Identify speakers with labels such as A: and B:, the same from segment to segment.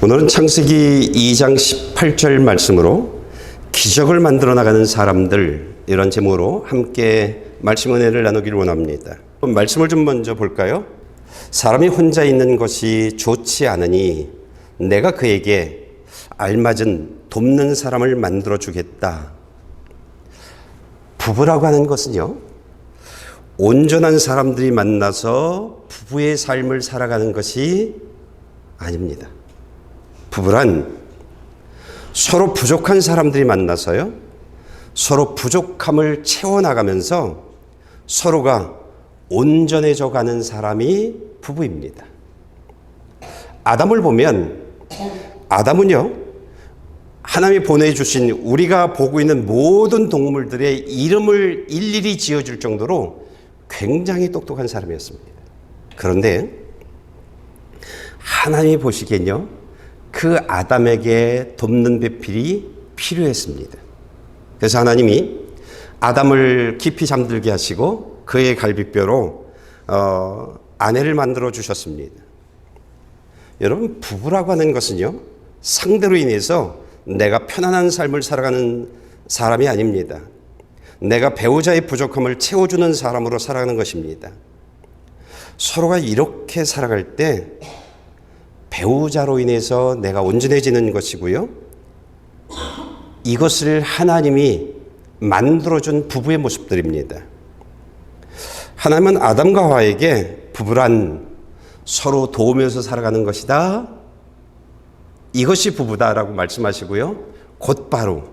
A: 오늘은 창세기 2장 18절 말씀으로 기적을 만들어 나가는 사람들, 이런 제목으로 함께 말씀 은혜를 나누기를 원합니다. 말씀을 좀 먼저 볼까요? 사람이 혼자 있는 것이 좋지 않으니 내가 그에게 알맞은 돕는 사람을 만들어 주겠다. 부부라고 하는 것은요, 온전한 사람들이 만나서 부부의 삶을 살아가는 것이 아닙니다. 부부란 서로 부족한 사람들이 만나서요, 서로 부족함을 채워나가면서 서로가 온전해져 가는 사람이 부부입니다. 아담을 보면, 아담은요, 하나님이 보내주신 우리가 보고 있는 모든 동물들의 이름을 일일이 지어줄 정도로 굉장히 똑똑한 사람이었습니다. 그런데 하나님이 보시기엔요, 그 아담에게 돕는 배필이 필요했습니다. 그래서 하나님이 아담을 깊이 잠들게 하시고 그의 갈비뼈로 아내를 만들어 주셨습니다. 여러분, 부부라고 하는 것은요, 상대로 인해서 내가 편안한 삶을 살아가는 사람이 아닙니다. 내가 배우자의 부족함을 채워주는 사람으로 살아가는 것입니다. 서로가 이렇게 살아갈 때 배우자로 인해서 내가 온전해지는 것이고요, 이것을 하나님이 만들어준 부부의 모습들입니다. 하나님은 아담과 하와에게 부부란 서로 도우면서 살아가는 것이다, 이것이 부부다라고 말씀하시고요, 곧바로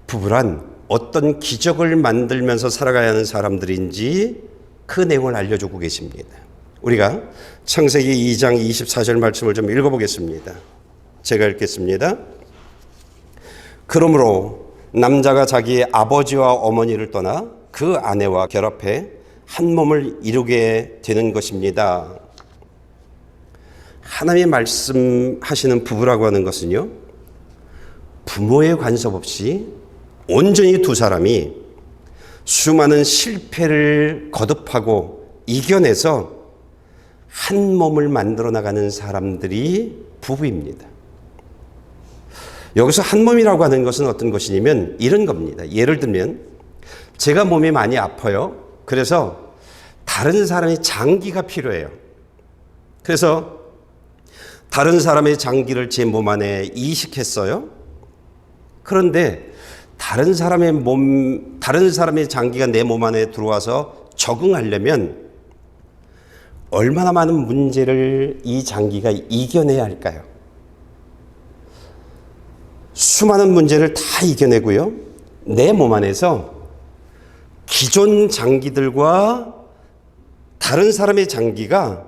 A: 부부란 어떤 기적을 만들면서 살아가야 하는 사람들인지 그 내용을 알려주고 계십니다. 우리가 창세기 2장 24절 말씀을 좀 읽어보겠습니다. 제가 읽겠습니다. 그러므로 남자가 자기 아버지와 어머니를 떠나 그 아내와 결합해 한 몸을 이루게 되는 것입니다. 하나님의 말씀하시는 부부라고 하는 것은요, 부모의 간섭 없이 온전히 두 사람이 수많은 실패를 거듭하고 이겨내서 한 몸을 만들어 나가는 사람들이 부부입니다. 여기서 한 몸이라고 하는 것은 어떤 것이냐면 이런 겁니다. 예를 들면 제가 몸이 많이 아파요. 그래서 다른 사람의 장기가 필요해요. 그래서 다른 사람의 장기를 제 몸 안에 이식했어요. 그런데 다른 사람의 장기가 내 몸 안에 들어와서 적응하려면 얼마나 많은 문제를 이 장기가 이겨내야 할까요? 수많은 문제를 다 이겨내고요, 내 몸 안에서 기존 장기들과 다른 사람의 장기가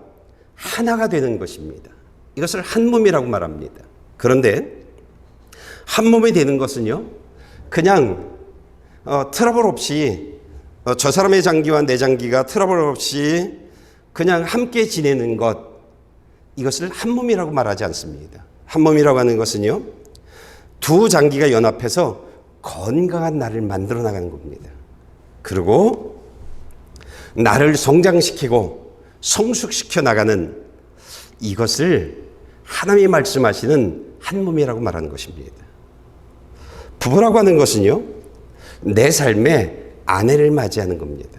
A: 하나가 되는 것입니다. 이것을 한 몸이라고 말합니다. 그런데 한 몸이 되는 것은요, 그냥 트러블 없이 저 사람의 장기와 내 장기가 트러블 없이 그냥 함께 지내는 것, 이것을 한 몸이라고 말하지 않습니다. 한 몸이라고 하는 것은요, 두 장기가 연합해서 건강한 나를 만들어 나가는 겁니다. 그리고 나를 성장시키고 성숙시켜 나가는, 이것을 하나님이 말씀하시는 한 몸이라고 말하는 것입니다. 부부라고 하는 것은요, 내 삶에 아내를 맞이하는 겁니다.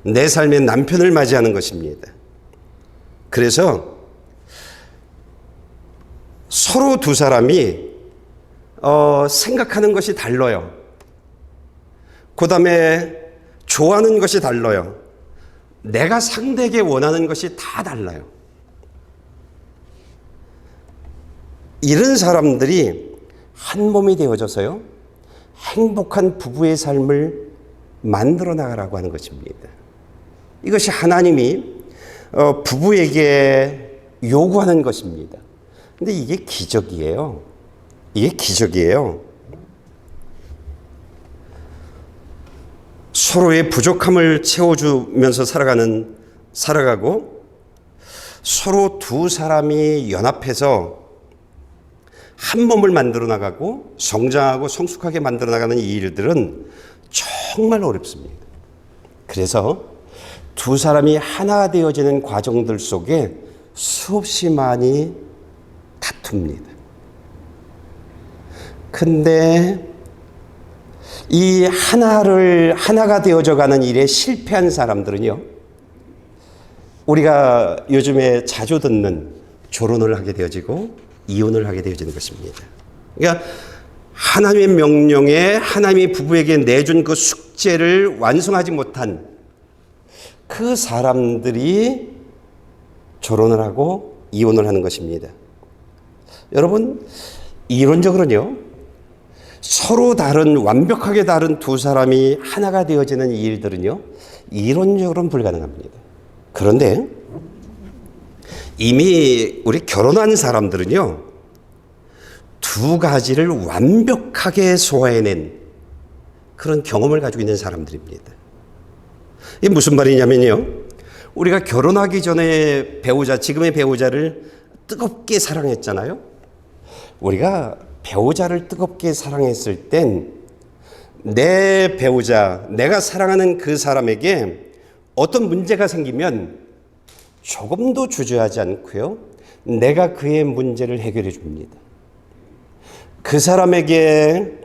A: 내 삶에 남편을 맞이하는 것입니다. 그래서 서로 두 사람이 생각하는 것이 달라요. 그 다음에 좋아하는 것이 달라요. 내가 상대에게 원하는 것이 다 달라요. 이런 사람들이 한 몸이 되어져서요, 행복한 부부의 삶을 만들어 나가라고 하는 것입니다. 이것이 하나님이 부부에게 요구하는 것입니다. 근데 이게 기적이에요. 이게 기적이에요. 서로의 부족함을 채워주면서 살아가고 서로 두 사람이 연합해서 한 몸을 만들어 나가고 성장하고 성숙하게 만들어 나가는 이 일들은 정말 어렵습니다. 그래서 두 사람이 하나 되어지는 과정들 속에 수없이 많이 다툽니다. 근데 이 하나가 되어져 가는 일에 실패한 사람들은요, 우리가 요즘에 자주 듣는 결혼을 하게 되어지고 이혼을 하게 되어지는 것입니다. 그러니까 하나님의 명령에 하나님이 부부에게 내준 그 숙제를 완성하지 못한 그 사람들이 결혼을 하고 이혼을 하는 것입니다. 여러분, 이론적으로는요, 서로 다른, 완벽하게 다른 두 사람이 하나가 되어지는 이 일들은요, 이론적으로는 불가능합니다. 그런데 이미 우리 결혼한 사람들은요, 두 가지를 완벽하게 소화해낸 그런 경험을 가지고 있는 사람들입니다. 이게 무슨 말이냐면요, 우리가 결혼하기 전에 배우자, 지금의 배우자를 뜨겁게 사랑했잖아요. 우리가 배우자를 뜨겁게 사랑했을 땐 내 배우자, 내가 사랑하는 그 사람에게 어떤 문제가 생기면 조금도 주저하지 않고요, 내가 그의 문제를 해결해 줍니다. 그 사람에게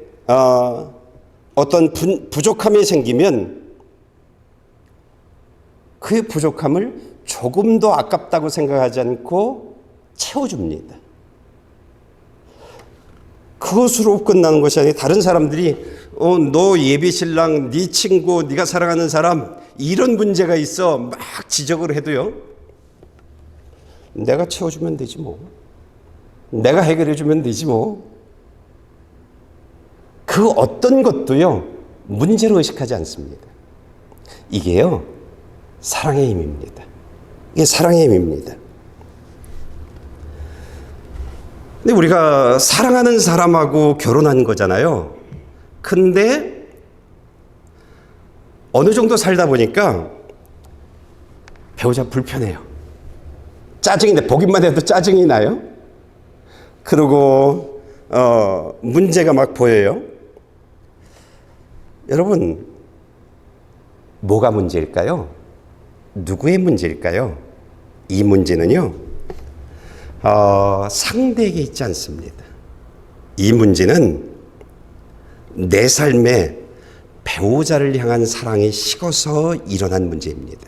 A: 어떤 부족함이 생기면 그의 부족함을 조금도 아깝다고 생각하지 않고 채워줍니다. 그것으로 끝나는 것이 아니라 다른 사람들이 너 예비신랑, 네 친구, 네가 사랑하는 사람 이런 문제가 있어 막 지적을 해도요, 내가 채워주면 되지 뭐, 내가 해결해 주면 되지 뭐, 그 어떤 것도요 문제로 의식하지 않습니다. 이게요 사랑의 힘입니다. 이게 사랑의 힘입니다. 근데 우리가 사랑하는 사람하고 결혼한 거잖아요. 근데 어느 정도 살다 보니까 배우자 불편해요. 짜증인데 보기만 해도 짜증이 나요. 그리고 문제가 막 보여요. 여러분, 뭐가 문제일까요? 누구의 문제일까요? 이 문제는요, 상대에게 있지 않습니다. 이 문제는 내 삶에 배우자를 향한 사랑이 식어서 일어난 문제입니다.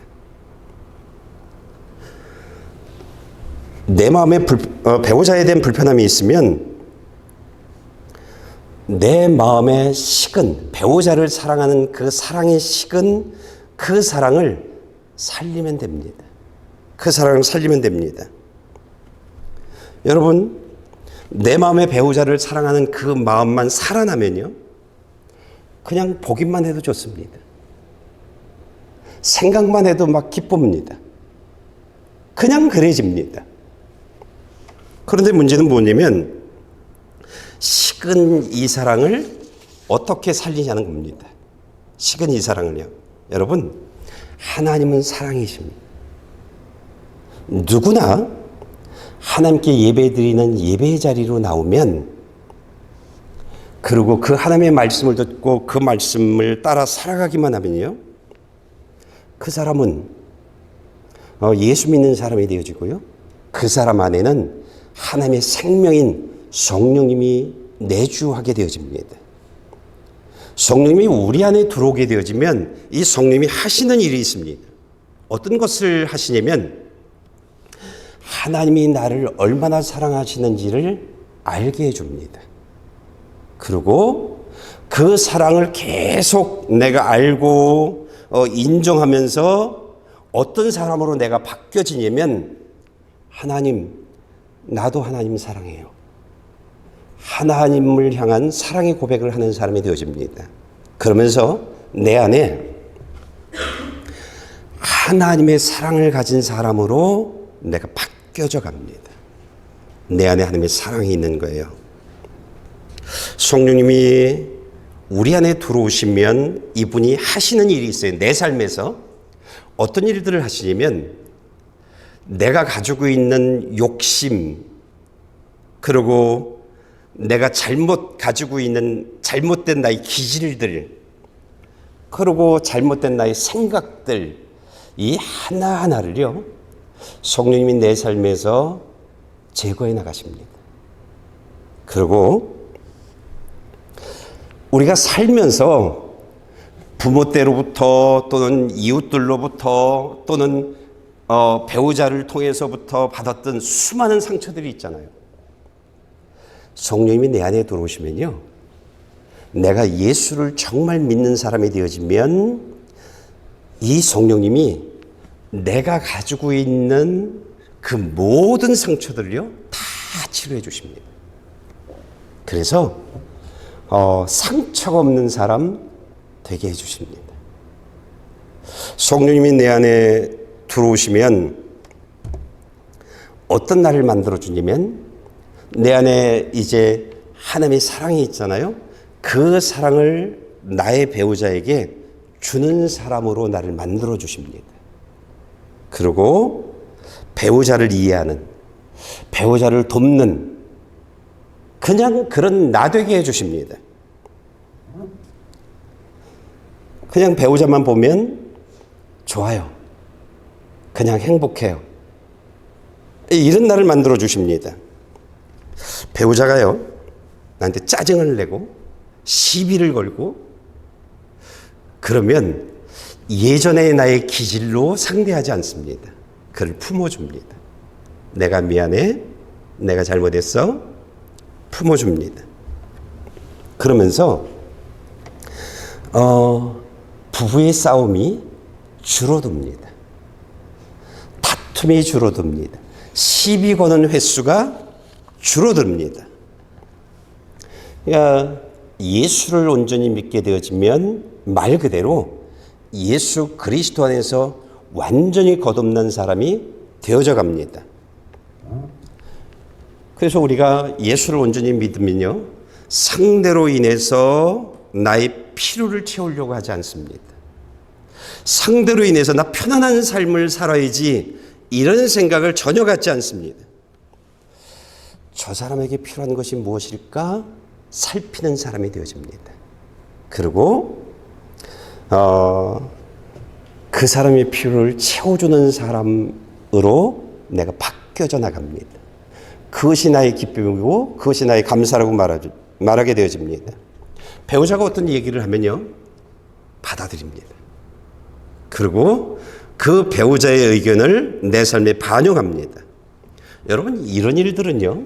A: 내 마음에 배우자에 대한 불편함이 있으면 내 마음에 식은, 배우자를 사랑하는 그 사랑에 식은 그 사랑을 살리면 됩니다. 그 사랑을 살리면 됩니다. 여러분, 내 마음의 배우자를 사랑하는 그 마음만 살아나면요, 그냥 보기만 해도 좋습니다. 생각만 해도 막 기쁩니다. 그냥 그래집니다. 그런데 문제는 뭐냐면 식은 이 사랑을 어떻게 살리냐는 겁니다. 식은 이 사랑을요. 여러분, 하나님은 사랑이십니다. 누구나 하나님께 예배드리는 예배의 자리로 나오면, 그리고 그 하나님의 말씀을 듣고 그 말씀을 따라 살아가기만 하면요, 그 사람은 예수 믿는 사람이 되어지고요, 그 사람 안에는 하나님의 생명인 성령님이 내주하게 되어집니다. 성령님이 우리 안에 들어오게 되어지면 이 성령님이 하시는 일이 있습니다. 어떤 것을 하시냐면 하나님이 나를 얼마나 사랑하시는지를 알게 해줍니다. 그리고 그 사랑을 계속 내가 알고 인정하면서 어떤 사람으로 내가 바뀌어지냐면, 하나님, 나도 하나님 사랑해요. 하나님을 향한 사랑의 고백을 하는 사람이 되어집니다. 그러면서 내 안에 하나님의 사랑을 가진 사람으로 내가 바뀌어져 갑니다. 내 안에 하나님의 사랑이 있는 거예요. 성령님이 우리 안에 들어오시면 이분이 하시는 일이 있어요. 내 삶에서 어떤 일들을 하시냐면, 내가 가지고 있는 욕심, 그리고 내가 가지고 있는 잘못된 나의 기질들, 그리고 잘못된 나의 생각들, 이 하나하나를요, 성령님이 내 삶에서 제거해 나가십니다. 그리고 우리가 살면서 부모 때로부터 또는 이웃들로부터 또는 배우자를 통해서부터 받았던 수많은 상처들이 있잖아요. 성령님이 내 안에 들어오시면요, 내가 예수를 정말 믿는 사람이 되어지면 이 성령님이 내가 가지고 있는 그 모든 상처들을요 다 치료해 주십니다. 그래서 상처가 없는 사람 되게 해 주십니다. 성령님이 내 안에 들어오시면 어떤 나를 만들어 주냐면, 내 안에 이제 하나님의 사랑이 있잖아요. 그 사랑을 나의 배우자에게 주는 사람으로 나를 만들어 주십니다. 그리고 배우자를 이해하는, 배우자를 돕는 그냥 그런 나 되게 해 주십니다. 그냥 배우자만 보면 좋아요. 그냥 행복해요. 이런 나를 만들어 주십니다. 배우자가요, 나한테 짜증을 내고 시비를 걸고 그러면 예전의 나의 기질로 상대하지 않습니다. 그를 품어줍니다. 내가 미안해, 내가 잘못했어, 품어줍니다. 그러면서 부부의 싸움이 줄어듭니다. 다툼이 줄어듭니다. 시비 거는 횟수가 줄어듭니다. 그러니까 예수를 온전히 믿게 되어지면 말 그대로 예수 그리스도 안에서 완전히 거듭난 사람이 되어져 갑니다. 그래서 우리가 예수를 온전히 믿으면요, 상대로 인해서 나의 필요를 채우려고 하지 않습니다. 상대로 인해서 나 편안한 삶을 살아야지 이런 생각을 전혀 갖지 않습니다. 저 사람에게 필요한 것이 무엇일까 살피는 사람이 되어집니다. 그리고 그 사람의 필요를 채워주는 사람으로 내가 바뀌어져 나갑니다. 그것이 나의 기쁨이고 그것이 나의 감사라고 말하게 되어집니다. 배우자가 어떤 얘기를 하면요, 받아들입니다. 그리고 그 배우자의 의견을 내 삶에 반영합니다. 여러분, 이런 일들은요,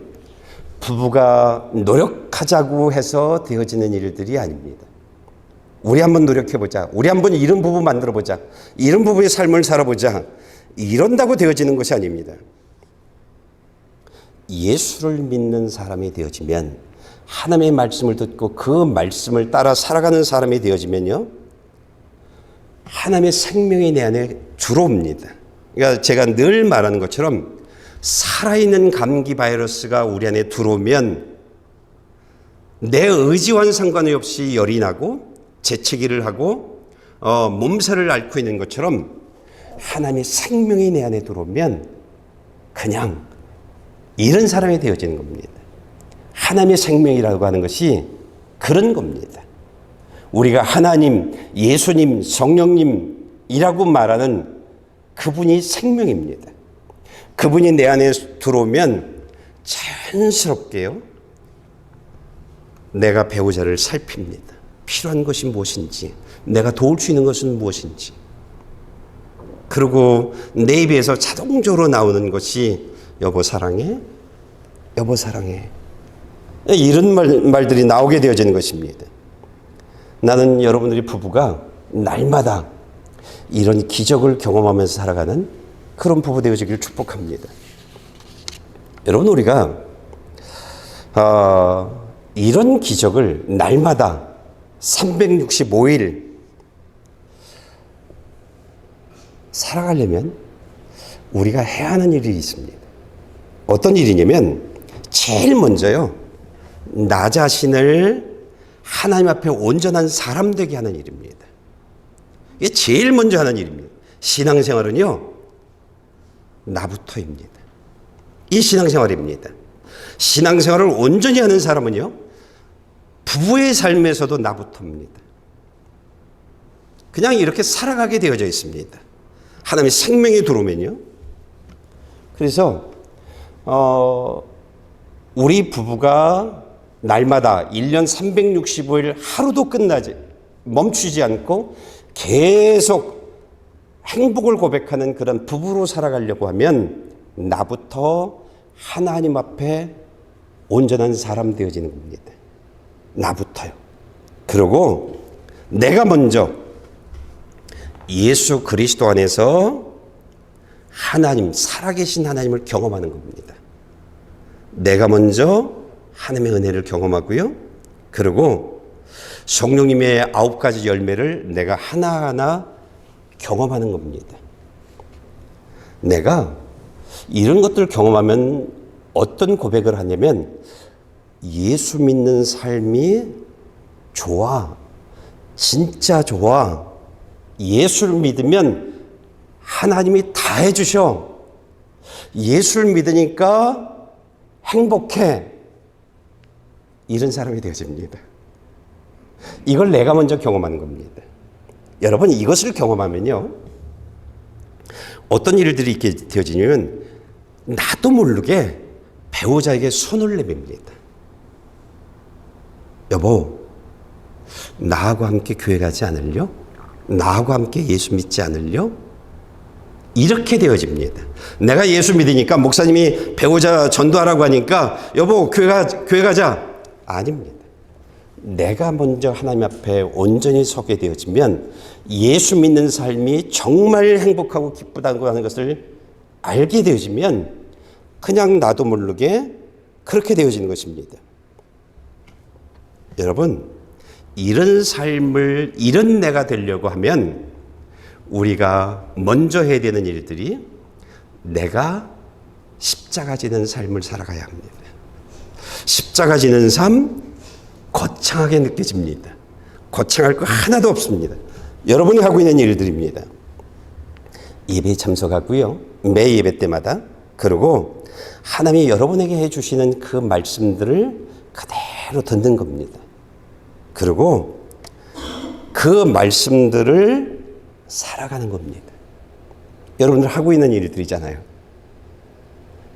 A: 부부가 노력하자고 해서 되어지는 일들이 아닙니다. 우리 한번 노력해보자. 우리 한번 이런 부부 만들어보자. 이런 부부의 삶을 살아보자. 이런다고 되어지는 것이 아닙니다. 예수를 믿는 사람이 되어지면, 하나님의 말씀을 듣고 그 말씀을 따라 살아가는 사람이 되어지면요, 하나님의 생명이 내 안에 들어옵니다. 그러니까 제가 늘 말하는 것처럼 살아있는 감기 바이러스가 우리 안에 들어오면 내 의지와는 상관이 없이 열이 나고 재채기를 하고 몸살을 앓고 있는 것처럼 하나님의 생명이 내 안에 들어오면 그냥 이런 사람이 되어지는 겁니다. 하나님의 생명이라고 하는 것이 그런 겁니다. 우리가 하나님, 예수님, 성령님이라고 말하는 그분이 생명입니다. 그분이 내 안에 들어오면 자연스럽게요, 내가 배우자를 살핍니다. 필요한 것이 무엇인지, 내가 도울 수 있는 것은 무엇인지. 그리고 내 입에서 자동적으로 나오는 것이 여보 사랑해, 여보 사랑해, 이런 말들이 나오게 되어지는 것입니다. 나는 여러분들이 부부가 날마다 이런 기적을 경험하면서 살아가는 그런 부부 되어지기를 축복합니다. 여러분, 우리가 이런 기적을 날마다 365일 살아가려면 우리가 해야 하는 일이 있습니다. 어떤 일이냐면, 제일 먼저요, 나 자신을 하나님 앞에 온전한 사람 되게 하는 일입니다. 이게 제일 먼저 하는 일입니다. 신앙생활은요, 나부터입니다. 이 신앙생활입니다. 신앙생활을 온전히 하는 사람은요, 부부의 삶에서도 나부터입니다. 그냥 이렇게 살아가게 되어져 있습니다. 하나님의 생명이 들어오면요, 그래서 우리 부부가 날마다 1년 365일 하루도 끝나지 멈추지 않고 계속 행복을 고백하는 그런 부부로 살아가려고 하면 나부터 하나님 앞에 온전한 사람 되어지는 겁니다. 나부터요. 그리고 내가 먼저 예수 그리스도 안에서 하나님, 살아계신 하나님을 경험하는 겁니다. 내가 먼저 하나님의 은혜를 경험하고요. 그리고 성령님의 9가지 열매를 내가 하나하나 경험하는 겁니다. 내가 이런 것들을 경험하면 어떤 고백을 하냐면 예수 믿는 삶이 좋아. 진짜 좋아. 예수를 믿으면 하나님이 다 해주셔. 예수를 믿으니까 행복해. 이런 사람이 되어집니다. 이걸 내가 먼저 경험하는 겁니다. 여러분, 이것을 경험하면요, 어떤 일들이 있게 되어지냐면 나도 모르게 배우자에게 손을 내밉니다. 여보, 나하고 함께 교회 가지 않을려? 나하고 함께 예수 믿지 않을려? 이렇게 되어집니다. 내가 예수 믿으니까 목사님이 배우자 전도하라고 하니까 여보 교회 가자. 아닙니다. 내가 먼저 하나님 앞에 온전히 서게 되어지면 예수 믿는 삶이 정말 행복하고 기쁘다고 하는 것을 알게 되어지면 그냥 나도 모르게 그렇게 되어지는 것입니다. 여러분, 이런 삶을, 이런 내가 되려고 하면 우리가 먼저 해야 되는 일들이 내가 십자가 지는 삶을 살아가야 합니다. 십자가 지는 삶, 거창하게 느껴집니다. 거창할 거 하나도 없습니다. 여러분이 하고 있는 일들입니다. 예배에 참석하고요. 매 예배 때마다. 그리고 하나님이 여러분에게 해주시는 그 말씀들을 그대로 듣는 겁니다. 그리고 그 말씀들을 살아가는 겁니다. 여러분들 하고 있는 일들이잖아요.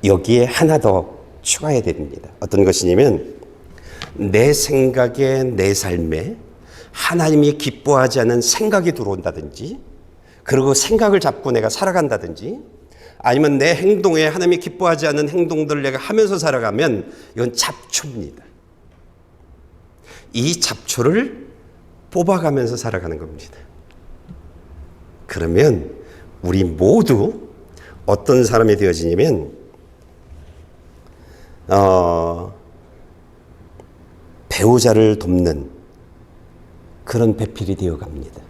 A: 여기에 하나 더 추가해야 됩니다. 어떤 것이냐면 내 생각에, 내 삶에 하나님이 기뻐하지 않는 생각이 들어온다든지, 그리고 생각을 잡고 내가 살아간다든지, 아니면 내 행동에 하나님이 기뻐하지 않는 행동들을 내가 하면서 살아가면 이건 잡초입니다. 이 잡초를 뽑아가면서 살아가는 겁니다. 그러면 우리 모두 어떤 사람이 되어지냐면 배우자를 돕는 그런 배필이 되어갑니다.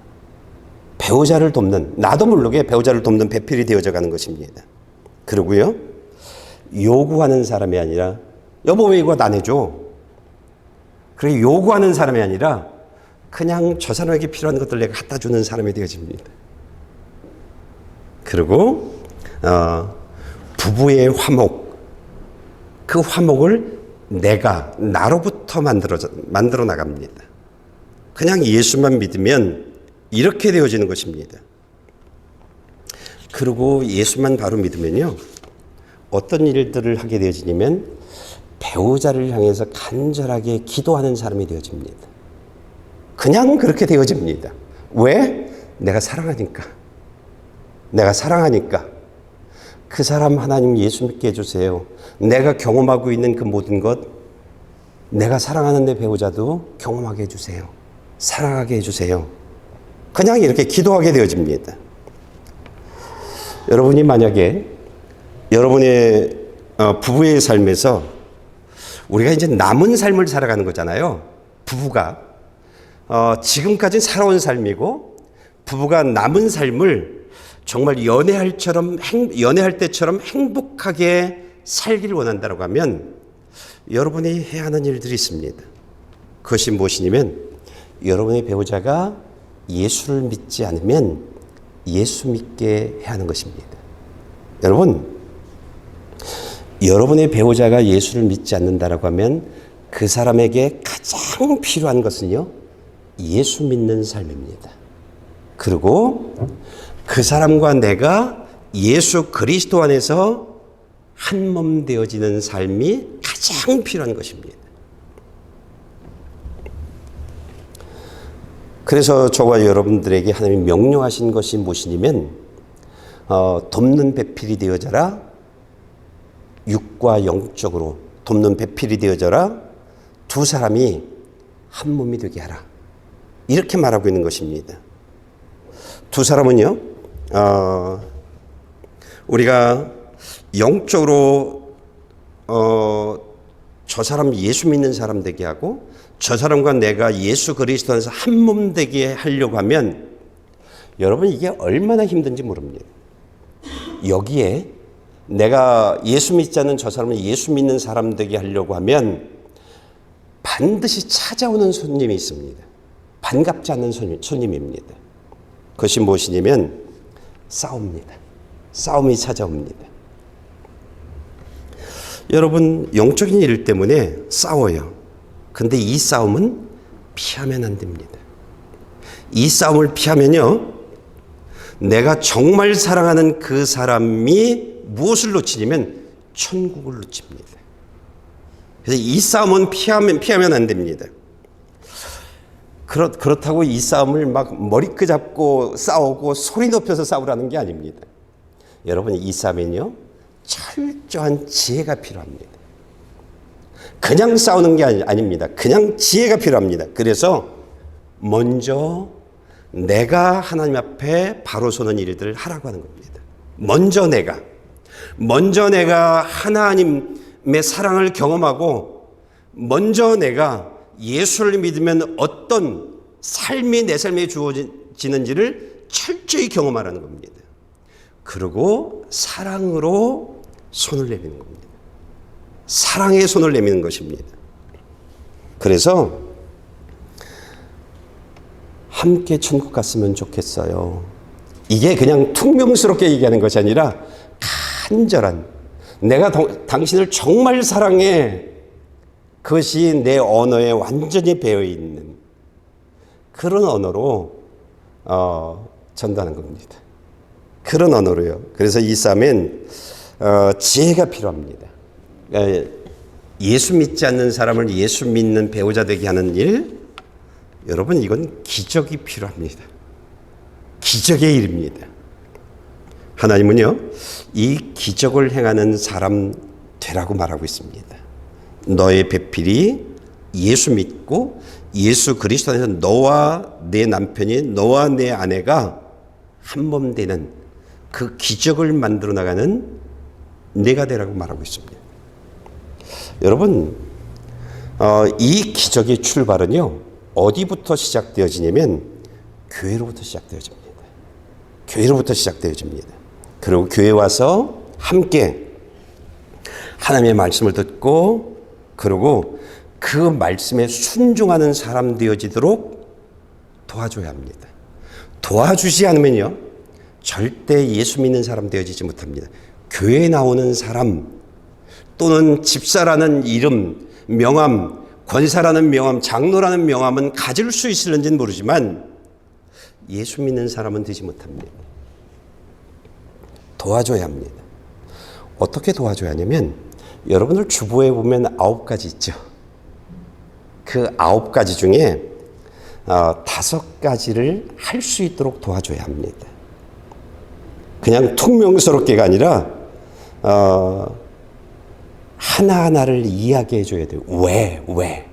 A: 배우자를 돕는, 나도 모르게 배우자를 돕는 배필이 되어져 가는 것입니다. 그리고요, 요구하는 사람이 아니라 여보 왜 이거 안 해줘? 그래 요구하는 사람이 아니라 그냥 저 사람에게 필요한 것들 내가 갖다 주는 사람이 되어집니다. 그리고 부부의 화목, 그 화목을 내가 나로부터 만들어 나갑니다. 그냥 예수만 믿으면 이렇게 되어지는 것입니다. 그리고 예수만 바로 믿으면요, 어떤 일들을 하게 되어지냐면 배우자를 향해서 간절하게 기도하는 사람이 되어집니다. 그냥 그렇게 되어집니다. 왜? 내가 사랑하니까. 내가 사랑하니까. 그 사람 하나님 예수 믿게 해주세요. 내가 경험하고 있는 그 모든 것, 내가 사랑하는 내 배우자도 경험하게 해주세요. 사랑하게 해주세요. 그냥 이렇게 기도하게 되어집니다. 여러분이 만약에 여러분의 부부의 삶에서 우리가 이제 남은 삶을 살아가는 거잖아요. 부부가 지금까지 살아온 삶이고 부부가 남은 삶을 정말 연애할 때처럼 행복하게 살기를 원한다고 하면 여러분이 해야 하는 일들이 있습니다. 그것이 무엇이냐면 여러분의 배우자가 예수를 믿지 않으면 예수 믿게 해야 하는 것입니다. 여러분, 여러분의 배우자가 예수를 믿지 않는다라고 하면 그 사람에게 가장 필요한 것은요, 예수 믿는 삶입니다. 그리고 그 사람과 내가 예수 그리스도 안에서 한 몸 되어지는 삶이 가장 필요한 것입니다. 그래서 저와 여러분들에게 하나님이 명령하신 것이 무엇이냐면 돕는 배필이 되어져라. 육과 영적으로 돕는 배필이 되어져라. 두 사람이 한 몸이 되게 하라. 이렇게 말하고 있는 것입니다. 두 사람은요, 우리가 영적으로 저 사람 예수 믿는 사람 되게 하고 저 사람과 내가 예수 그리스도 안에서 한 몸 되게 하려고 하면 여러분 이게 얼마나 힘든지 모릅니다. 여기에 내가 예수 믿지 않는 저 사람을 예수 믿는 사람 되게 하려고 하면 반드시 찾아오는 손님이 있습니다. 반갑지 않는 손님입니다. 그것이 무엇이냐면 싸움입니다. 싸움이 찾아옵니다. 여러분 영적인 일 때문에 싸워요. 근데 이 싸움은 피하면 안 됩니다. 이 싸움을 피하면요, 내가 정말 사랑하는 그 사람이 무엇을 놓치냐면 천국을 놓칩니다. 그래서 이 싸움은 피하면 안 됩니다. 그렇다고 이 싸움을 막 머리끄 잡고 싸우고 소리 높여서 싸우라는 게 아닙니다. 여러분 이 싸움은요, 철저한 지혜가 필요합니다. 그냥 싸우는 게 아닙니다. 그냥 지혜가 필요합니다. 그래서 먼저 내가 하나님 앞에 바로 서는 일들을 하라고 하는 겁니다. 먼저 내가 하나님의 사랑을 경험하고 먼저 내가 예수를 믿으면 어떤 삶이 내 삶에 주어지는지를 철저히 경험하라는 겁니다. 그리고 사랑으로 손을 내미는 겁니다. 사랑의 손을 내미는 것입니다. 그래서 함께 천국 갔으면 좋겠어요. 이게 그냥 퉁명스럽게 얘기하는 것이 아니라 간절한, 내가 당신을 정말 사랑해, 그것이 내 언어에 완전히 배어있는 그런 언어로 전달하는 겁니다. 그런 언어로요. 그래서 이 싸움엔 지혜가 필요합니다. 예수 믿지 않는 사람을 예수 믿는 배우자 되게 하는 일, 여러분 이건 기적이 필요합니다. 기적의 일입니다. 하나님은요, 이 기적을 행하는 사람 되라고 말하고 있습니다. 너의 배필이 예수 믿고 예수 그리스도 안에서 너와 내 남편이, 너와 내 아내가 한 몸 되는 그 기적을 만들어 나가는 내가 되라고 말하고 있습니다. 여러분, 이 기적의 출발은요, 어디부터 시작되어지냐면 교회로부터 시작되어집니다. 교회로부터 시작되어집니다. 그리고 교회 와서 함께 하나님의 말씀을 듣고, 그리고 그 말씀에 순종하는 사람 되어지도록 도와줘야 합니다. 도와주지 않으면요, 절대 예수 믿는 사람 되어지지 못합니다. 교회에 나오는 사람, 또는 집사라는 이름, 명함, 권사라는 명함, 장로라는 명함은 가질 수 있을는지는 모르지만 예수 믿는 사람은 되지 못합니다. 도와줘야 합니다. 어떻게 도와줘야 하냐면, 여러분들 주보에 보면 9가지 있죠. 그 9가지 중에 5가지를 할 수 있도록 도와줘야 합니다. 그냥 퉁명스럽게가 아니라 하나하나를 이야기해 줘야 돼요. 왜?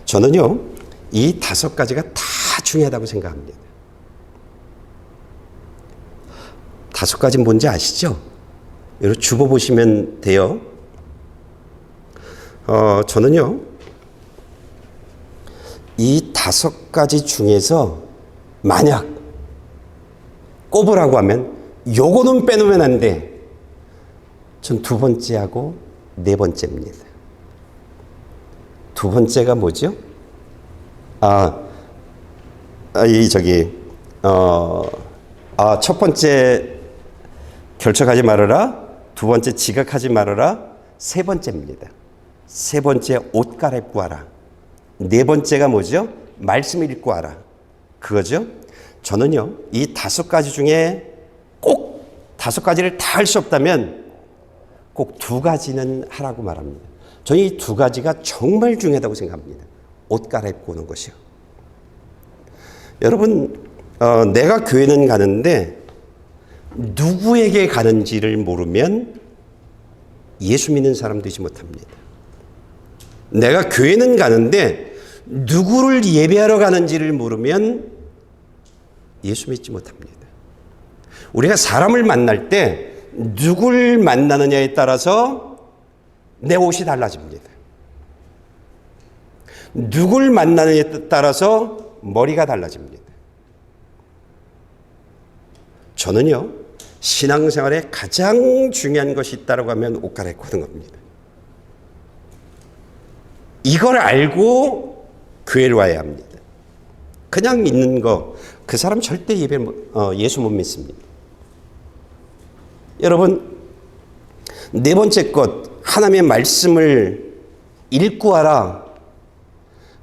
A: 저는요, 이 5가지가 다 중요하다고 생각합니다. 5가지는 뭔지 아시죠? 여러분 주보 보시면 돼요. 저는요, 이 5가지 중에서 만약 꼽으라고 하면 요거는 빼놓으면 안 돼. 전 2번째하고 4번째입니다. 2번째가 뭐죠? 첫 번째 결석하지 말아라. 2번째 지각하지 말아라. 3번째입니다. 3번째 옷 갈아입고 와라. 4번째가 뭐죠? 말씀 읽고 와라. 그거죠? 저는요, 이 5가지 중에 꼭 5가지를 다 할 수 없다면 꼭 두 가지는 하라고 말합니다. 저는 이 두 가지가 정말 중요하다고 생각합니다. 옷 갈아입고 오는 것이요. 여러분, 내가 교회는 가는데 누구에게 가는지를 모르면 예수 믿는 사람 되지 못합니다. 내가 교회는 가는데 누구를 예배하러 가는지를 모르면 예수 믿지 못합니다. 우리가 사람을 만날 때 누굴 만나느냐에 따라서 내 옷이 달라집니다. 누굴 만나느냐에 따라서 머리가 달라집니다. 저는요, 신앙생활에 가장 중요한 것이 있다고 하면 옷 갈아입고 오는 겁니다. 이걸 알고 교회를 와야 합니다. 그냥 믿는 거, 그 사람 절대 예수 못 믿습니다. 여러분, 네 번째 것, 하나님의 말씀을 읽고 하라.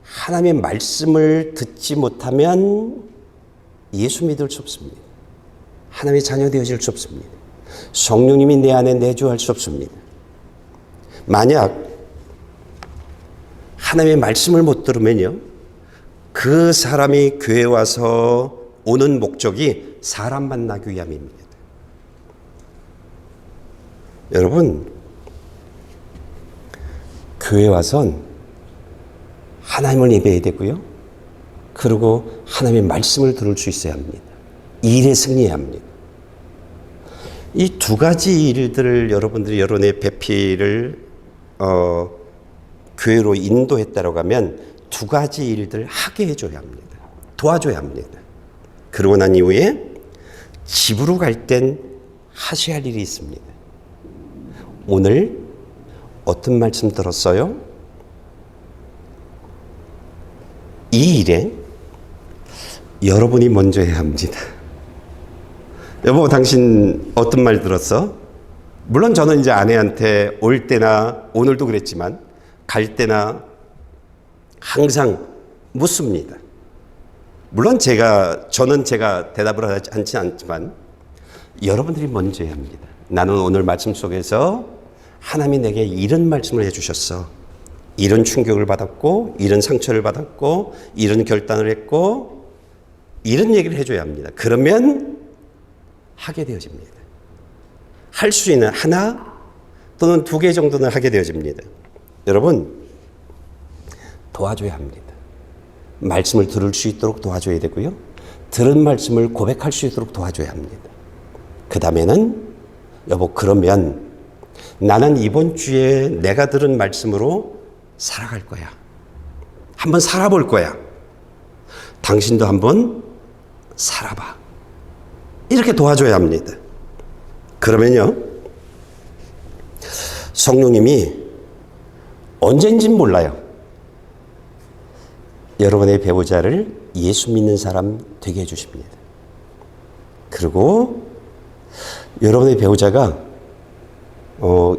A: 하나님의 말씀을 듣지 못하면 예수 믿을 수 없습니다. 하나님의 자녀 되어질 수 없습니다. 성령님이 내 안에 내주할 수 없습니다. 만약 하나님의 말씀을 못 들으면요, 그 사람이 교회 와서 오는 목적이 사람 만나기 위함입니다. 여러분, 교회 와선 하나님을 예배해야 되고요, 그리고 하나님의 말씀을 들을 수 있어야 합니다. 일에 승리해야 합니다. 이 두 가지 일들을 여러분들이 여론의 배필을 교회로 인도했다고 하면 두 가지 일들 하게 해줘야 합니다. 도와줘야 합니다. 그러고 난 이후에 집으로 갈 땐 하셔야 할 일이 있습니다. 오늘 어떤 말씀 들었어요? 이 일에 여러분이 먼저 해야 합니다. 여보, 당신 어떤 말 들었어? 물론 저는 이제 아내한테 올 때나 오늘도 그랬지만 갈 때나 항상 묻습니다. 물론 저는 제가 대답을 하지 않지만 여러분들이 먼저 해야 합니다. 나는 오늘 말씀 속에서 하나님이 내게 이런 말씀을 해주셨어. 이런 충격을 받았고, 이런 상처를 받았고, 이런 결단을 했고, 이런 얘기를 해줘야 합니다. 그러면 하게 되어집니다. 할 수 있는 하나 또는 두 개 정도는 하게 되어집니다. 여러분, 도와줘야 합니다. 말씀을 들을 수 있도록 도와줘야 되고요, 들은 말씀을 고백할 수 있도록 도와줘야 합니다. 그 다음에는 여보, 그러면 나는 이번 주에 내가 들은 말씀으로 살아갈 거야. 한번 살아볼 거야. 당신도 한번 살아봐. 이렇게 도와줘야 합니다. 그러면요, 성령님이 언젠진 몰라요, 여러분의 배우자를 예수 믿는 사람 되게 해주십니다. 그리고 여러분의 배우자가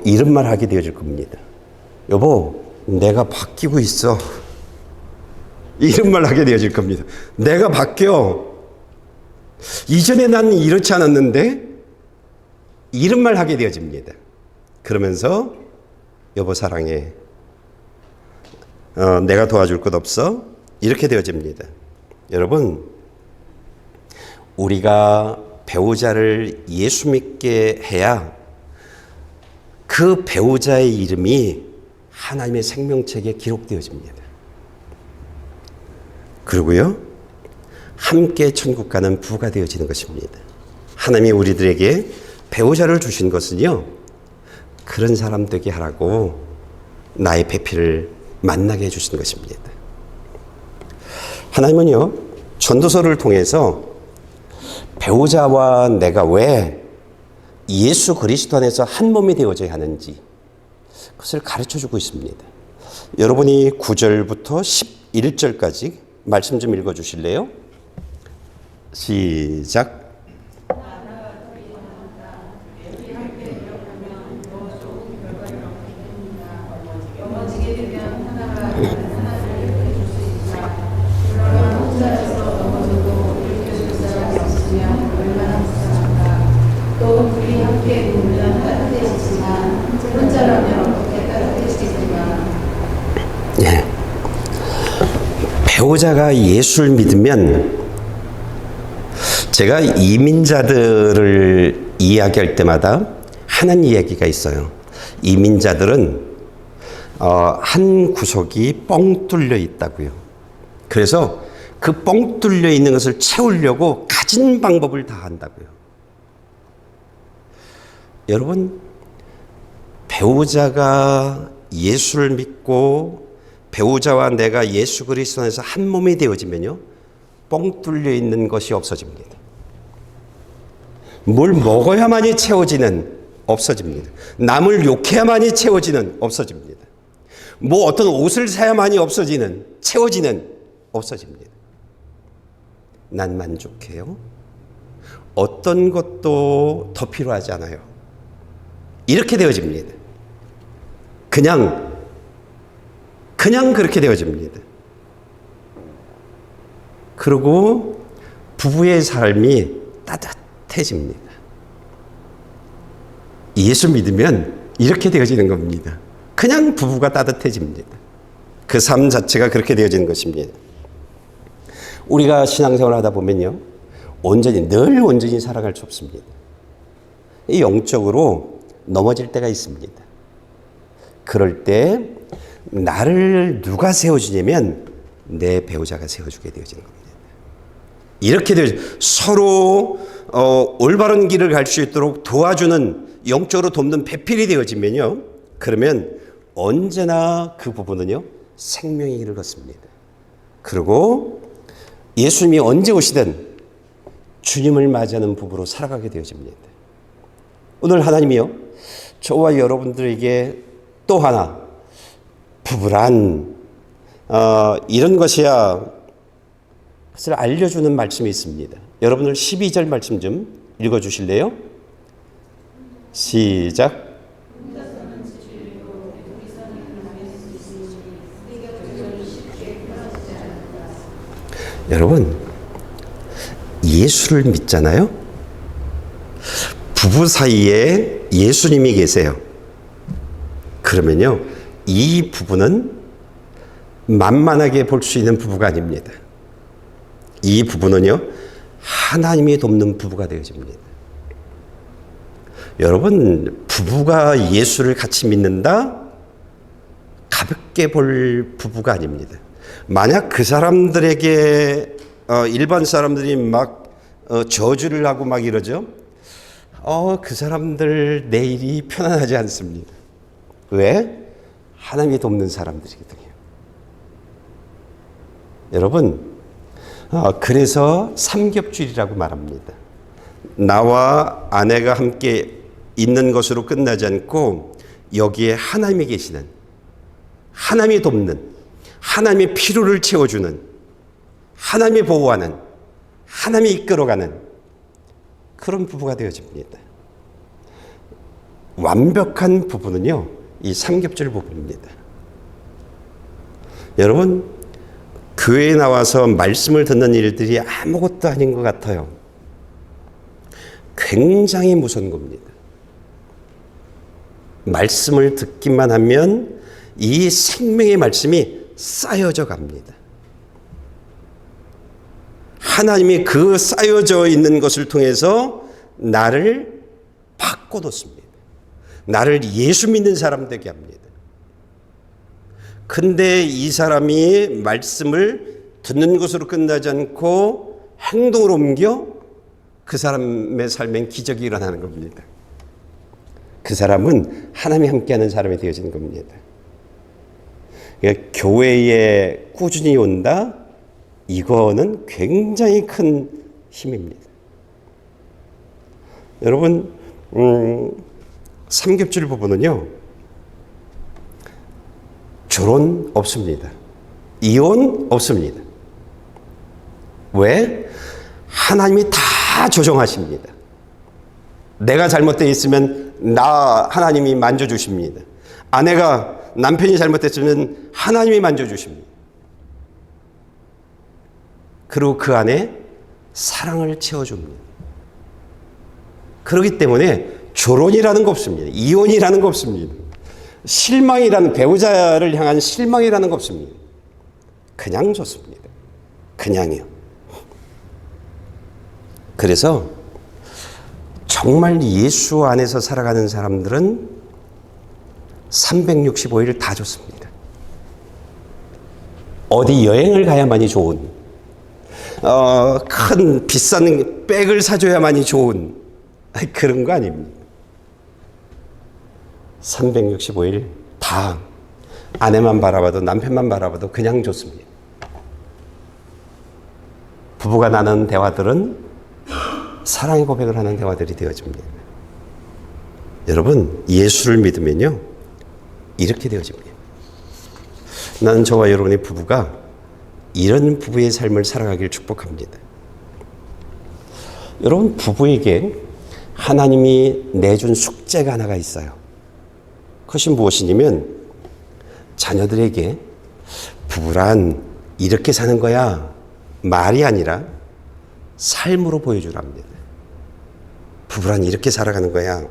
A: 이런 말 하게 되어질 겁니다. 여보, 내가 바뀌고 있어. 이런 말 하게 되어질 겁니다. 내가 바뀌어. 이전에 난 이렇지 않았는데 이런 말 하게 되어집니다. 그러면서 여보 사랑해. 내가 도와줄 것 없어. 이렇게 되어집니다. 여러분, 우리가 배우자를 예수 믿게 해야 그 배우자의 이름이 하나님의 생명책에 기록되어집니다. 그리고요, 함께 천국 가는 부가 되어지는 것입니다. 하나님이 우리들에게 배우자를 주신 것은요, 그런 사람 되게 하라고 나의 배필을 만나게 해주신 것입니다. 하나님은요, 전도서를 통해서 배우자와 내가 왜 예수 그리스도 안에서 한 몸이 되어져야 하는지 그것을 가르쳐주고 있습니다. 여러분이 9절부터 11절까지 말씀 좀 읽어주실래요? 시작. 예. 배우자가 예수를 믿으면 제가 이민자들을 이야기할 때마다 하는 이야기가 있어요. 이민자들은 한 구석이 뻥 뚫려 있다고요. 그래서 그 뻥 뚫려 있는 것을 채우려고 가진 방법을 다 한다고요. 여러분, 배우자가 예수를 믿고 배우자와 내가 예수 그리스도 안에서 한 몸이 되어지면요, 뻥 뚫려 있는 것이 없어집니다. 뭘 먹어야만이 채워지는 없어집니다. 남을 욕해야만이 채워지는 없어집니다. 뭐 어떤 옷을 사야만이 없어지는 채워지는 없어집니다. 난 만족해요. 어떤 것도 더 필요하지 않아요. 이렇게 되어집니다. 그냥 그렇게 되어집니다. 그리고 부부의 삶이 따뜻해집니다. 예수 믿으면 이렇게 되어지는 겁니다. 그냥 부부가 따뜻해집니다. 그 삶 자체가 그렇게 되어지는 것입니다. 우리가 신앙생활 하다 보면요, 늘 온전히 살아갈 수 없습니다. 영적으로 넘어질 때가 있습니다. 그럴 때 나를 누가 세워주냐면 내 배우자가 세워주게 되어지는 겁니다. 이렇게 서로 올바른 길을 갈 수 있도록 도와주는, 영적으로 돕는 배필이 되어지면요, 그러면 언제나 그 부부는요 생명의 길을 걷습니다. 그리고 예수님이 언제 오시든 주님을 맞이하는 부부로 살아가게 되어집니다. 오늘 하나님이요, 저와 여러분들에게 또 하나 부부란 이런 것이야 그것을 알려주는 말씀이 있습니다. 여러분들 12절 말씀 좀 읽어주실래요? 시작. 여러분, 예수를 믿잖아요. 부부 사이에 예수님이 계세요. 그러면요, 이 부부는 만만하게 볼 수 있는 부부가 아닙니다. 이 부부는요, 하나님이 돕는 부부가 되어집니다. 여러분, 부부가 예수를 같이 믿는다? 가볍게 볼 부부가 아닙니다. 만약 그 사람들에게 일반 사람들이 막 저주를 하고 막 이러죠. 그 사람들 내일이 편안하지 않습니다. 왜? 하나님이 돕는 사람들이거든요. 여러분, 그래서 삼겹줄이라고 말합니다. 나와 아내가 함께 있는 것으로 끝나지 않고 여기에 하나님이 계시는, 하나님이 돕는, 하나님의 필요를 채워주는, 하나님이 보호하는, 하나님이 이끌어가는 그런 부부가 되어집니다. 완벽한 부부는요, 이 삼겹줄 부부입니다. 여러분, 교회에 나와서 말씀을 듣는 일들이 아무것도 아닌 것 같아요. 굉장히 무서운 겁니다. 말씀을 듣기만 하면 이 생명의 말씀이 쌓여져 갑니다. 하나님이 그 쌓여져 있는 것을 통해서 나를 바꿔놓습니다. 나를 예수 믿는 사람 되게 합니다. 근데 이 사람이 말씀을 듣는 것으로 끝나지 않고 행동으로 옮겨 그 사람의 삶엔 기적이 일어나는 겁니다. 그 사람은 하나님이 함께하는 사람이 되어지는 겁니다. 그러니까 교회에 꾸준히 온다? 이거는 굉장히 큰 힘입니다. 여러분, 삼겹줄 부부는요, 결혼 없습니다. 이혼 없습니다. 왜? 하나님이 다 조정하십니다. 내가 잘못되어 있으면 하나님이 만져주십니다. 아내가 남편이 잘못됐으면 하나님이 만져주십니다. 그리고 그 안에 사랑을 채워줍니다. 그렇기 때문에 결혼이라는 거 없습니다. 이혼이라는 거 없습니다. 실망이라는, 배우자를 향한 실망이라는 거 없습니다. 그냥 좋습니다. 그냥이요. 그래서 정말 예수 안에서 살아가는 사람들은 365일 다 좋습니다. 어디 여행을 가야만이 좋은, 큰 비싼 백을 사줘야만이 좋은 그런 거 아닙니다. 365일 다 아내만 바라봐도, 남편만 바라봐도 그냥 좋습니다. 부부가 나누는 대화들은 사랑의 고백을 하는 대화들이 되어집니다. 여러분, 예수를 믿으면요, 이렇게 되어집니다. 나는 저와 여러분의 부부가 이런 부부의 삶을 살아가길 축복합니다. 여러분, 부부에게 하나님이 내준 숙제가 하나가 있어요. 그것이 무엇이냐면, 자녀들에게 부부란 이렇게 사는 거야 말이 아니라 삶으로 보여주랍니다. 부부란 이렇게 살아가는 거야.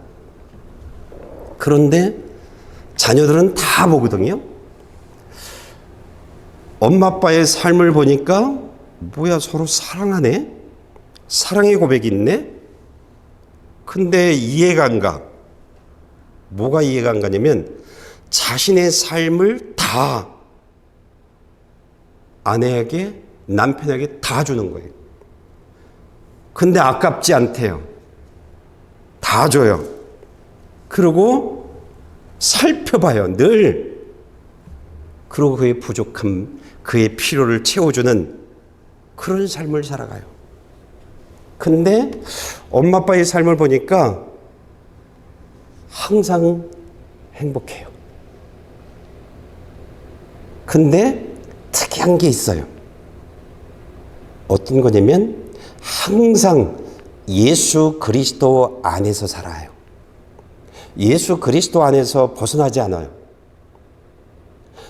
A: 그런데 자녀들은 다 보거든요. 엄마 아빠의 삶을 보니까 뭐야, 서로 사랑하네? 사랑의 고백이 있네? 근데 이해가 안 가. 뭐가 이해가 안 가냐면 자신의 삶을 다 아내에게, 남편에게 다 주는 거예요. 근데 아깝지 않대요. 다 줘요. 그리고 살펴봐요, 늘. 그리고 그의 부족함, 그의 필요를 채워주는 그런 삶을 살아가요. 근데 엄마 아빠의 삶을 보니까 항상 행복해요. 근데 특이한 게 있어요. 어떤 거냐면 항상 예수 그리스도 안에서 살아요. 예수 그리스도 안에서 벗어나지 않아요.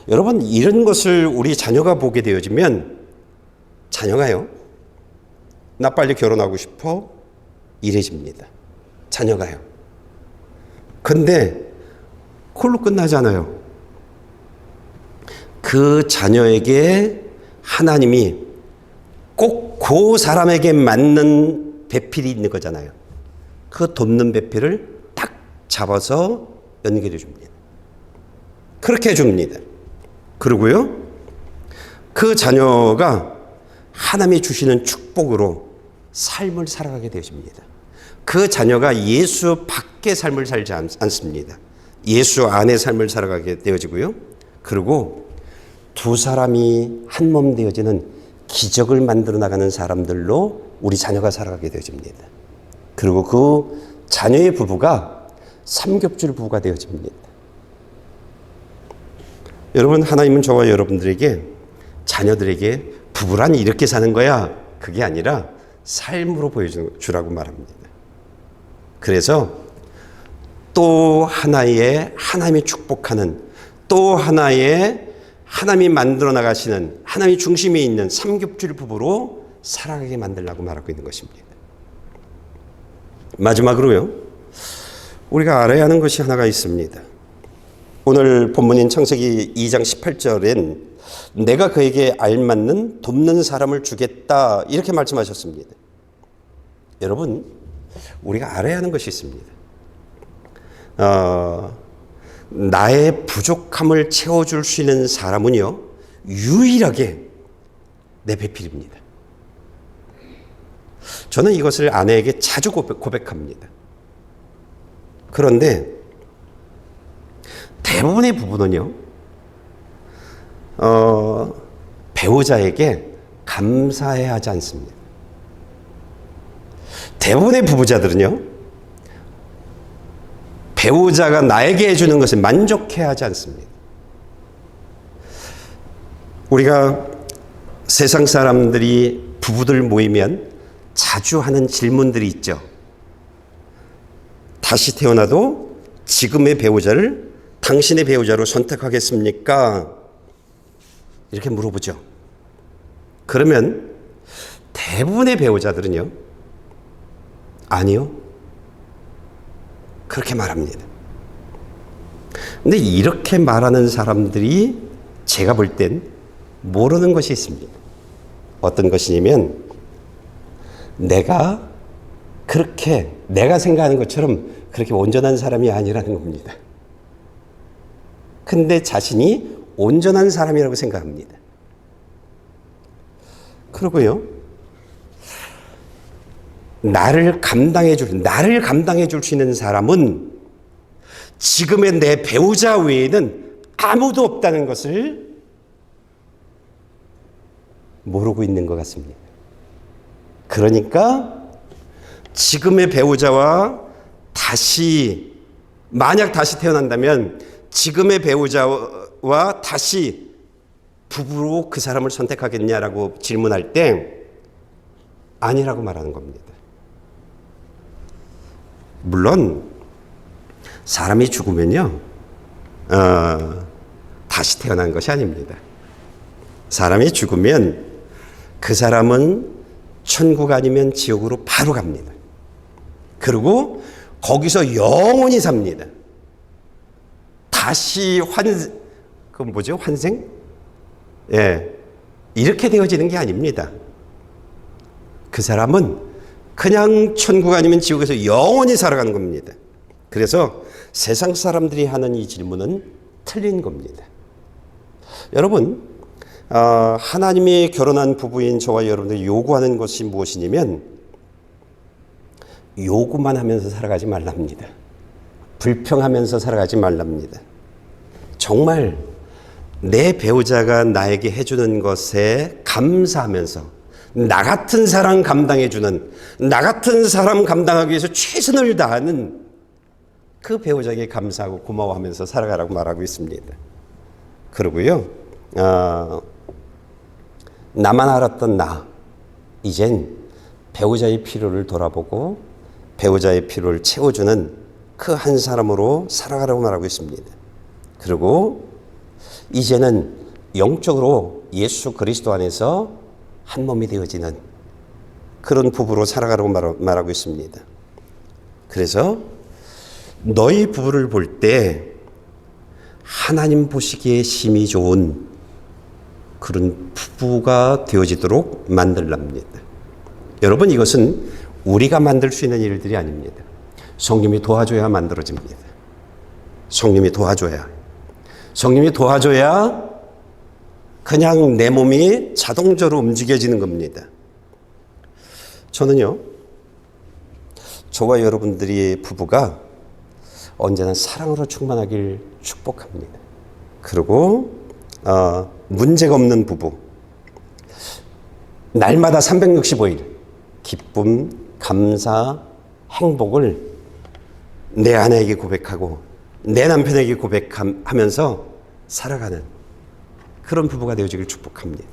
A: 여러분, 이런 것을 우리 자녀가 보게 되어지면 자녀가요, 나 빨리 결혼하고 싶어 이래집니다. 자녀가요. 근데 그걸로 끝나잖아요. 그 자녀에게 하나님이 꼭 그 사람에게 맞는 배필이 있는 거잖아요. 그 돕는 배필을 딱 잡아서 연결해 줍니다. 그렇게 해줍니다. 그리고요, 그 자녀가 하나님이 주시는 축복으로 삶을 살아가게 되십니다. 그 자녀가 예수 밖의 삶을 살지 않습니다. 예수 안의 삶을 살아가게 되어지고요. 그리고 두 사람이 한 몸 되어지는 기적을 만들어 나가는 사람들로 우리 자녀가 살아가게 되어집니다. 그리고 그 자녀의 부부가 삼겹줄 부부가 되어집니다. 여러분, 하나님은 저와 여러분들에게, 자녀들에게 부부란 이렇게 사는 거야, 그게 아니라 삶으로 보여주라고 말합니다. 그래서 또 하나의 하나님이 축복하는, 또 하나의 하나님이 만들어 나가시는, 하나님이 중심에 있는 삼겹줄 부부로 살아가게 만들려고 말하고 있는 것입니다. 마지막으로요, 우리가 알아야 하는 것이 하나가 있습니다. 오늘 본문인 창세기 2장 18절엔 내가 그에게 알맞는 돕는 사람을 주겠다, 이렇게 말씀하셨습니다. 여러분, 우리가 알아야 하는 것이 있습니다. 나의 부족함을 채워줄 수 있는 사람은요, 유일하게 내 배필입니다. 저는 이것을 아내에게 자주 고백합니다. 그런데 대부분의 부부는요, 배우자에게 감사해야 하지 않습니다. 대부분의 부부자들은요, 배우자가 나에게 해주는 것을 만족해야 하지 않습니다. 우리가 세상 사람들이, 부부들 모이면 자주 하는 질문들이 있죠. 다시 태어나도 지금의 배우자를 당신의 배우자로 선택하겠습니까? 이렇게 물어보죠. 그러면 대부분의 배우자들은요, 아니요, 그렇게 말합니다. 근데 이렇게 말하는 사람들이 제가 볼 땐 모르는 것이 있습니다. 어떤 것이냐면 내가 그렇게 내가 생각하는 것처럼 그렇게 온전한 사람이 아니라는 겁니다. 근데 자신이 온전한 사람이라고 생각합니다. 그러고요, 나를 감당해 줄 수 있는 사람은 지금의 내 배우자 외에는 아무도 없다는 것을 모르고 있는 것 같습니다. 그러니까 지금의 배우자와 만약 다시 태어난다면 지금의 배우자와 다시 부부로 그 사람을 선택하겠냐라고 질문할 때 아니라고 말하는 겁니다. 물론 사람이 죽으면요, 다시 태어난 것이 아닙니다. 사람이 죽으면 그 사람은 천국 아니면 지옥으로 바로 갑니다. 그리고 거기서 영원히 삽니다. 다시 환생? 예. 이렇게 되어지는 게 아닙니다. 그 사람은 그냥 천국 아니면 지옥에서 영원히 살아가는 겁니다. 그래서 세상 사람들이 하는 이 질문은 틀린 겁니다. 여러분, 하나님이 결혼한 부부인 저와 여러분들이 요구하는 것이 무엇이냐면 요구만 하면서 살아가지 말랍니다. 불평하면서 살아가지 말랍니다. 정말 내 배우자가 나에게 해주는 것에 감사하면서 나 같은 사람 감당해주는, 나 같은 사람 감당하기 위해서 최선을 다하는 그 배우자에게 감사하고 고마워하면서 살아가라고 말하고 있습니다. 그러고요, 나만 알았던 이젠 배우자의 필요를 돌아보고 배우자의 필요를 채워주는 그 한 사람으로 살아가라고 말하고 있습니다. 그리고 이제는 영적으로 예수 그리스도 안에서 한 몸이 되어지는 그런 부부로 살아가라고 말하고 있습니다. 그래서 너희 부부를 볼 때 하나님 보시기에 심히 좋은 그런 부부가 되어지도록 만들랍니다. 여러분, 이것은 우리가 만들 수 있는 일들이 아닙니다. 성령이 도와줘야 만들어집니다. 성령이 도와줘야 그냥 내 몸이 자동적으로 움직여지는 겁니다. 저는요, 저와 여러분들이 부부가 언제나 사랑으로 충만하길 축복합니다. 그리고 문제가 없는 부부, 날마다 365일 기쁨, 감사, 행복을 내 아내에게 고백하고 내 남편에게 고백하면서 살아가는 그런 부부가 되어지길 축복합니다.